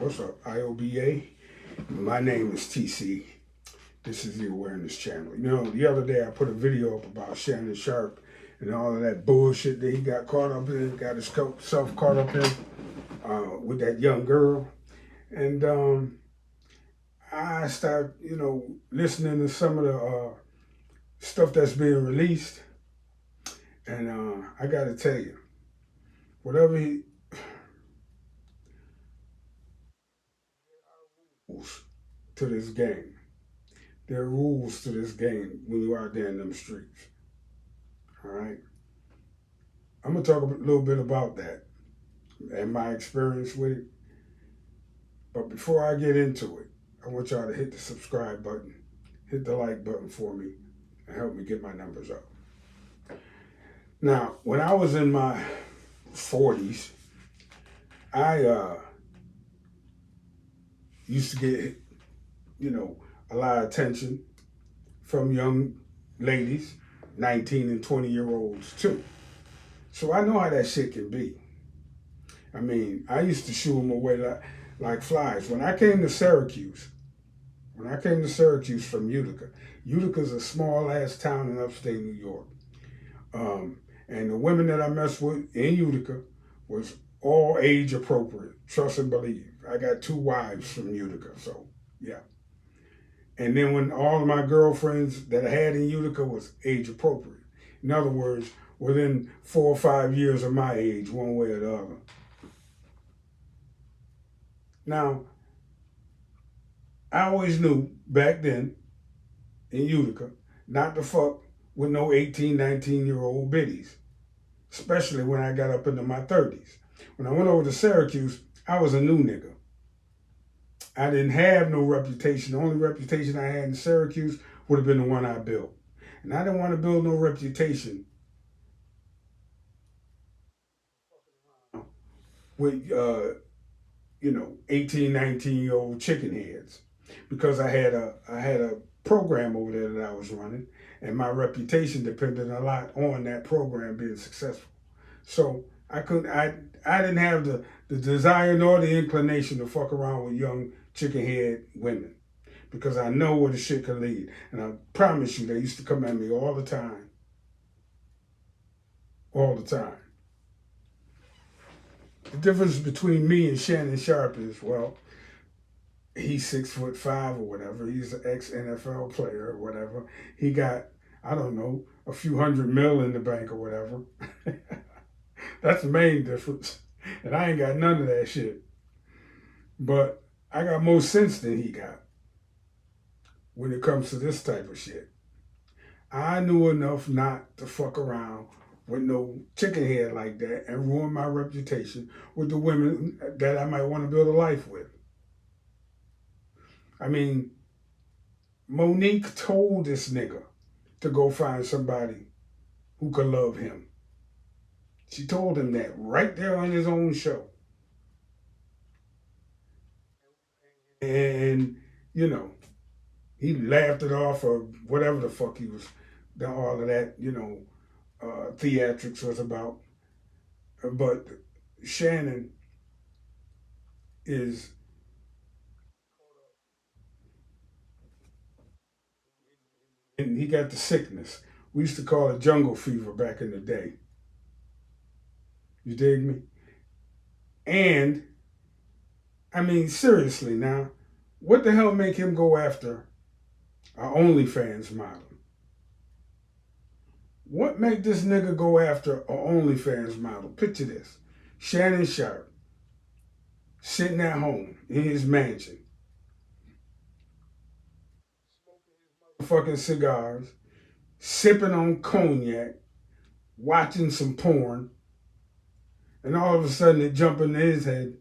What's up, IOBA? My name is TC. This is the Awareness Channel. You know, the other day I put a video up about Shannon Sharpe and all of that bullshit that he got caught up in, got himself caught up in with that young girl. And I started, listening to some of the stuff that's being released. And I got to tell you, whatever he rules to this game, there are rules to this game when you out there in them streets. All right. I'm gonna talk a little bit about that and my experience with it. But before I get into it, I want y'all to hit the subscribe button, hit the like button for me, and help me get my numbers up. Now, when I was in my 40s, I used to get, a lot of attention from young ladies, 19 and 20-year-olds too. So I know how that shit can be. I mean, I used to shoo them away like flies. When I came to Syracuse from Utica's a small ass town in upstate New York. And the women that I messed with in Utica was all age appropriate. Trust and believe. I got 2 wives from Utica, so yeah. And then when all of my girlfriends that I had in Utica was age appropriate. In other words, within 4 or 5 years of my age, one way or the other. Now, I always knew back then in Utica not to fuck with no 18, 19-year-old biddies, especially when I got up into my 30s. When I went over to Syracuse, I was a new nigga. I didn't have no reputation. The only reputation I had in Syracuse would have been the one I built. And I didn't want to build no reputation with 18, 19-year-old chicken heads, because I had a program over there that I was running, and my reputation depended a lot on that program being successful. So I didn't have the desire nor the inclination to fuck around with young chicken head women, because I know where the shit could lead. And I promise you, they used to come at me all the time. All the time. The difference between me and Shannon Sharpe is, well, he's 6'5" or whatever. He's an ex-NFL player or whatever. He got, I don't know, a few $100 in the bank or whatever. That's the main difference. And I ain't got none of that shit. But I got more sense than he got when it comes to this type of shit. I knew enough not to fuck around with no chicken head like that and ruin my reputation with the women that I might want to build a life with. I mean, Monique told this nigga to go find somebody who could love him. She told him that right there on his own show. And, he laughed it off, or whatever the fuck he was, all of that, theatrics was about. But Shannon is, and he got the sickness. We used to call it jungle fever back in the day. You dig me? And, I mean, seriously now, what the hell make him go after our OnlyFans model? What make this nigga go after an OnlyFans model? Picture this. Shannon Sharpe sitting at home in his mansion, fucking cigars, sipping on cognac, watching some porn, and all of a sudden it jump into his head,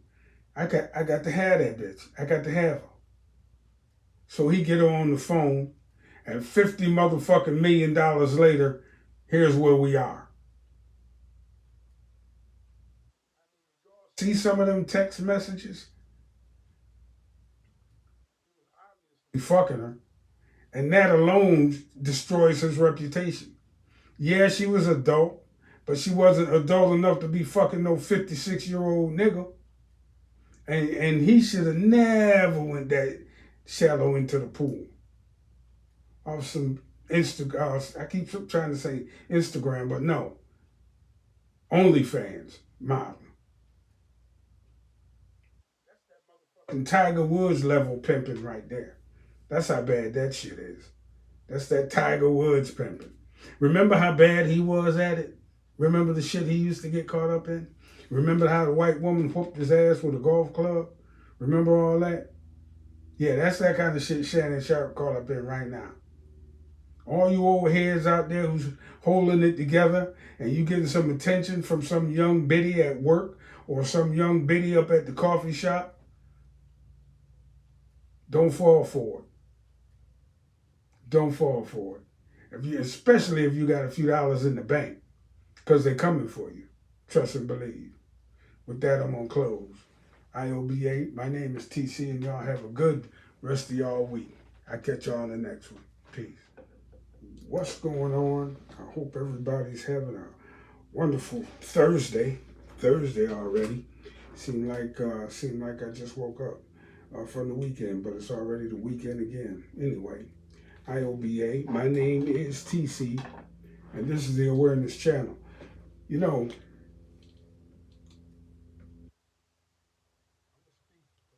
I got to have that bitch. I got to have her. So he get her on the phone, and 50 motherfucking $1 million later, here's where we are. See some of them text messages? He fucking her. And that alone destroys his reputation. Yeah, she was adult, but she wasn't adult enough to be fucking no 56-year-old nigga. And he should have never went that shallow into the pool. Off some Instagram, I keep trying to say Instagram, but no, OnlyFans model. And Tiger Woods level pimping right there. That's how bad that shit is. That's that Tiger Woods pimping. Remember how bad he was at it? Remember the shit he used to get caught up in? Remember how the white woman whooped his ass with a golf club? Remember all that? Yeah, that's that kind of shit Shannon Sharpe caught up in right now. All you old heads out there who's holding it together and you getting some attention from some young biddy at work or some young biddy up at the coffee shop, don't fall for it. Don't fall for it. Especially if you got a few dollars in the bank, because they're coming for you. Trust and believe. With that, I'm on close. IOBA, my name is TC, and y'all have a good rest of y'all week. I catch y'all in the next one. Peace. What's going on? I hope everybody's having a wonderful Thursday. Thursday already. Seemed like I just woke up from the weekend, but it's already the weekend again. Anyway, IOBA. My name is TC, and this is the Awareness Channel. You know,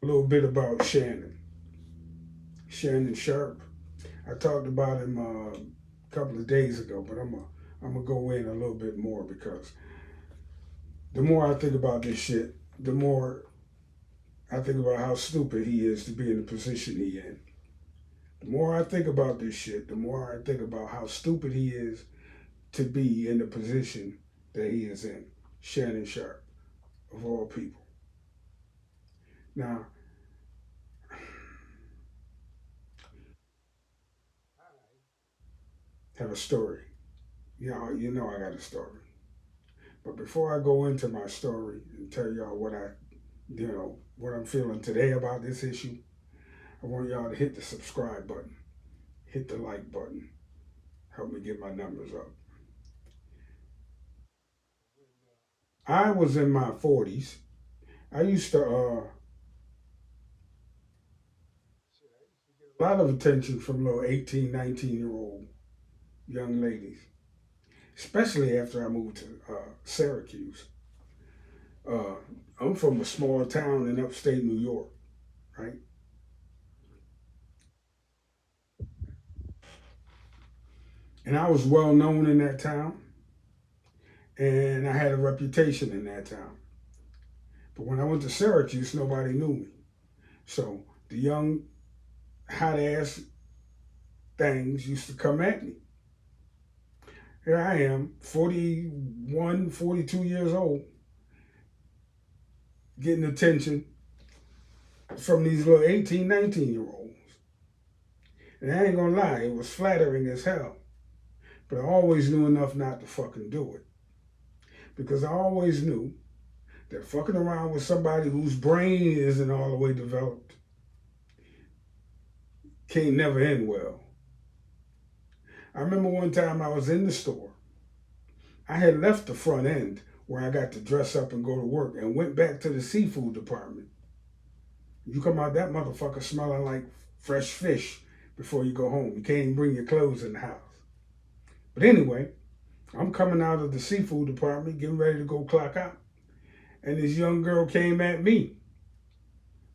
a little bit about Shannon Sharpe. I talked about him a couple of days ago, but I'm gonna go in a little bit more because the more I think about this shit, the more I think about how stupid he is to be in the position he in. The more I think about this shit, the more I think about how stupid he is to be in the position that he is in. Shannon Sharpe, of all people. Now, I have a story. You know I got a story. But before I go into my story and tell y'all what I'm feeling today about this issue, I want y'all to hit the subscribe button, hit the like button, help me get my numbers up. I was in my 40s. I used to get a lot of attention from little 18, 19-year-old young ladies, especially after I moved to Syracuse. Uh, I'm from a small town in upstate New York, right? And I was well known in that town, and I had a reputation in that town. But when I went to Syracuse, nobody knew me. So the young, hot ass things used to come at me. Here I am, 41, 42 years old, getting attention from these little 18, 19-year-olds. And I ain't gonna lie, it was flattering as hell. But I always knew enough not to fucking do it. Because I always knew that fucking around with somebody whose brain isn't all the way developed can't never end well. I remember one time I was in the store. I had left the front end where I got to dress up and go to work and went back to the seafood department. You come out that motherfucker smelling like fresh fish before you go home. You can't even bring your clothes in the house. But anyway, I'm coming out of the seafood department, getting ready to go clock out. And this young girl came at me.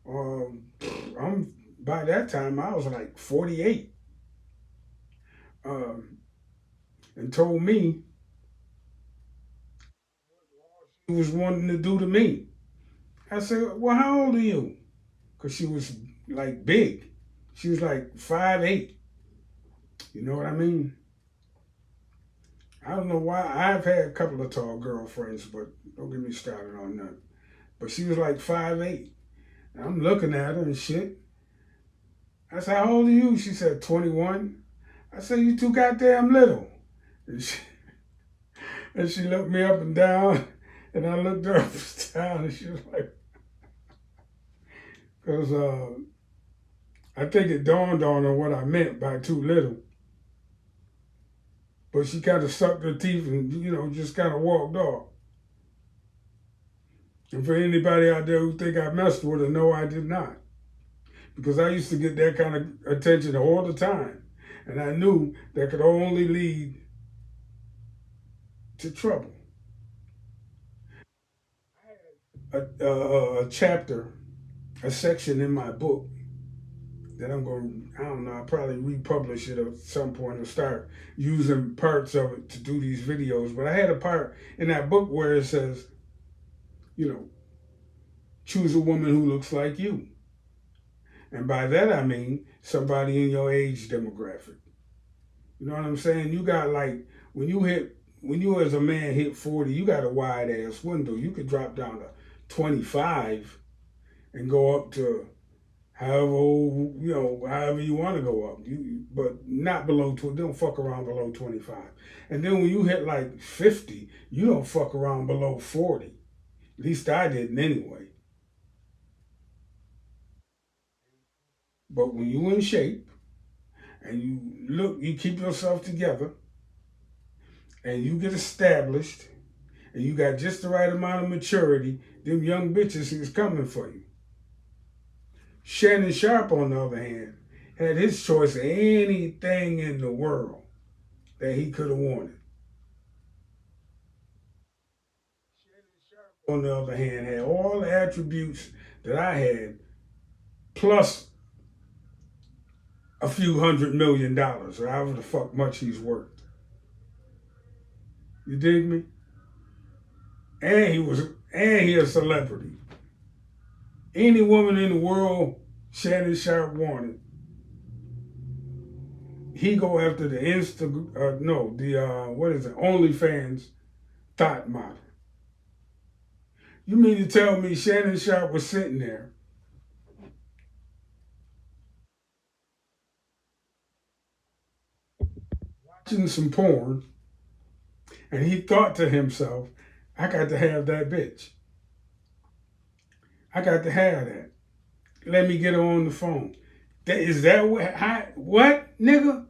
By that time, I was like 48. And told me she was wanting to do to me. I said, well, how old are you? Because she was like big. She was like 5'8". You know what I mean? I don't know why. I've had a couple of tall girlfriends, but don't get me started on that. But she was like 5'8". And I'm looking at her and shit. I said, how old are you? She said, 21. I said, you too goddamn little. And she looked me up and down, and I looked her up and down, and she was like, because I think it dawned on her what I meant by too little. But she kind of sucked her teeth and, just kind of walked off. And for anybody out there who think I messed with her, no, I did not. Because I used to get that kind of attention all the time. And I knew that could only lead to trouble. A chapter, a section in my book that I'm going to, I don't know, I'll probably republish it at some point and start using parts of it to do these videos. But I had a part in that book where it says, you know, choose a woman who looks like you. And by that I mean somebody in your age demographic. You know what I'm saying? You got like, when you as a man hit 40, you got a wide ass window. You could drop down to 25 and go up to however old, however you want to go up. But not below 20. Don't fuck around below 25. And then when you hit like 50, you don't fuck around below 40. At least I didn't anyway. But when you in shape and you keep yourself together and you get established and you got just the right amount of maturity, them young bitches is coming for you. Shannon Sharpe, on the other hand, had his choice of anything in the world that he could have wanted. On the other hand, had all the attributes that I had, plus a few $100 million, or however the fuck much he's worth. You dig me? And he a celebrity. Any woman in the world Shannon Sharpe wanted, he go after the OnlyFans thought model. You mean to tell me Shannon Sharpe was sitting there watching some porn and he thought to himself, I got to have that bitch. I got to have that. Let me get her on the phone. Is that what, nigga?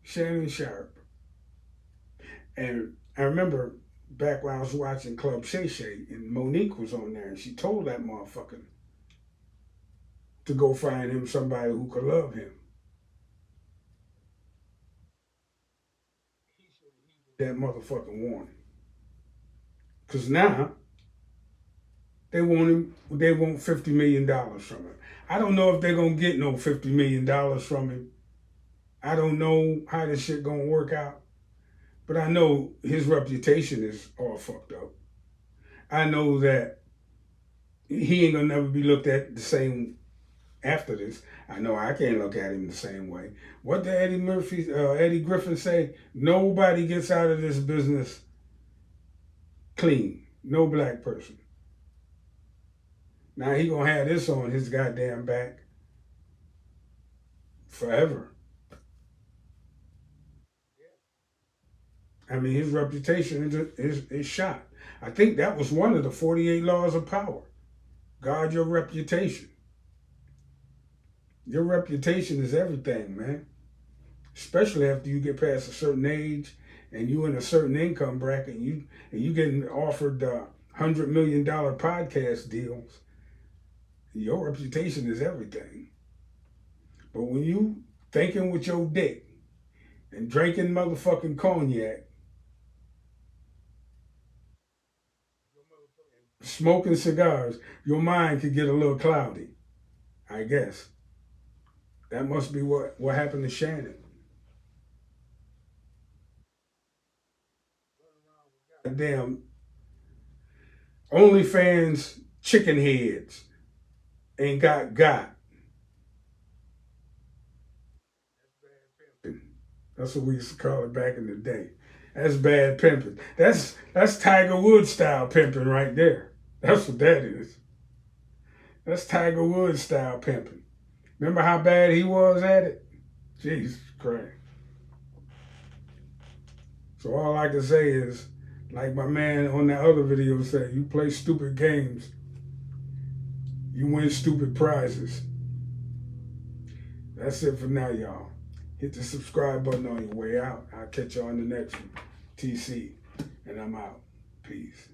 Shannon Sharpe. And I remember back when I was watching Club Shay Shay and Monique was on there and she told that motherfucker to go find him somebody who could love him. That motherfucking warning. Because now they want $50 million from him. I don't know if they're gonna get no $50 million from him. I don't know how this shit gonna work out. But I know his reputation is all fucked up. I know that he ain't gonna never be looked at the same after this. I know I can't look at him the same way. What did Eddie Griffin say? Nobody gets out of this business clean. No black person. Now he gonna have this on his goddamn back forever. I mean, his reputation is shot. I think that was one of the 48 laws of power. Guard your reputation. Your reputation is everything, man. Especially after you get past a certain age and you in a certain income bracket and you getting offered $100 million podcast deals. Your reputation is everything. But when you thinking with your dick and drinking motherfucking cognac, smoking cigars, your mind could get a little cloudy, I guess. That must be what happened to Shannon. Damn OnlyFans chicken heads ain't got. That's what we used to call it back in the day. That's bad pimping. That's Tiger Woods style pimping right there. That's what that is. That's Tiger Woods style pimping. Remember how bad he was at it? Jesus Christ. So all I can say is, like my man on that other video said, you play stupid games, you win stupid prizes. That's it for now, y'all. Hit the subscribe button on your way out. I'll catch you on the next one. TC, and I'm out. Peace.